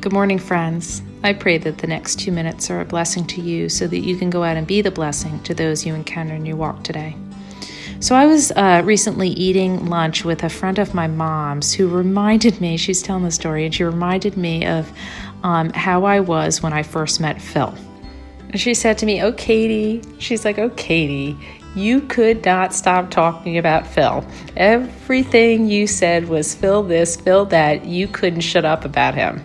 Good morning, friends. I pray that the next 2 minutes are a blessing to you so that you can go out and be the blessing to those you encounter in your walk today. So I was recently eating lunch with a friend of my mom's who reminded me, she's telling the story, and she reminded me of how I was when I first met Phil. And she said to me, "Oh, Katie," she's like, "Oh, Katie, you could not stop talking about Phil. Everything you said was Phil this, Phil that. You couldn't shut up about him."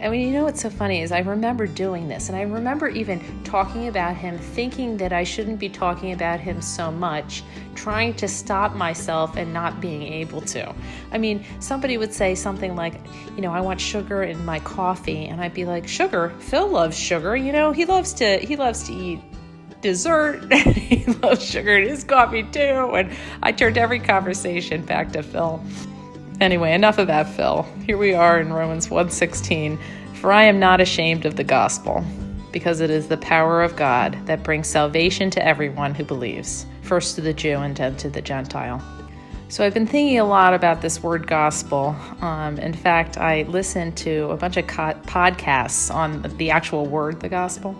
And you know what's so funny is I remember doing this, and I remember even talking about him, thinking that I shouldn't be talking about him so much, trying to stop myself and not being able to. I mean, somebody would say something like, "I want sugar in my coffee," and I'd be like, "Sugar? Phil loves sugar. He loves to eat dessert, and he loves sugar in his coffee too." And I turned every conversation back to Phil. Anyway, enough about Phil. Here we are in Romans 1:16. "For I am not ashamed of the gospel, because it is the power of God that brings salvation to everyone who believes, first to the Jew and then to the Gentile." So I've been thinking a lot about this word gospel. In fact, I listened to a bunch of podcasts on the actual word, the gospel.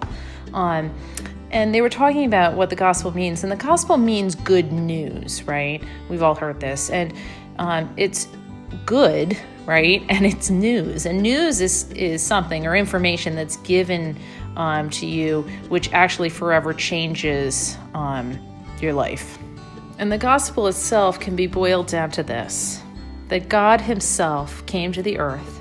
And they were talking about what the gospel means. And the gospel means good news, right? We've all heard this. And it's good, right? And it's news. And news is something or information that's given to you, which actually forever changes your life. And the gospel itself can be boiled down to this: that God himself came to the earth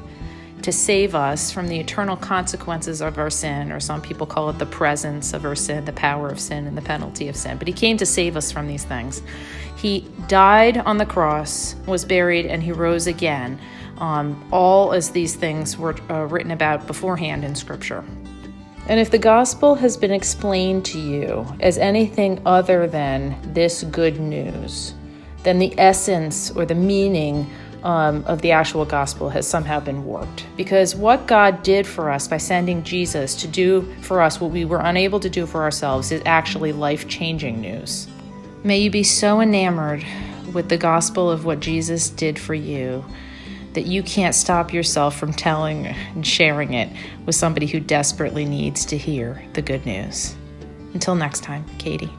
to save us from the eternal consequences of our sin, or some people call it the presence of our sin, the power of sin, and the penalty of sin. But he came to save us from these things. He died on the cross, was buried, and he rose again, all as these things were written about beforehand in Scripture. And if the gospel has been explained to you as anything other than this good news, then the essence or the meaning of the actual gospel has somehow been warped. Because what God did for us by sending Jesus to do for us what we were unable to do for ourselves is actually life-changing news. May you be so enamored with the gospel of what Jesus did for you that you can't stop yourself from telling and sharing it with somebody who desperately needs to hear the good news. Until next time, Katie.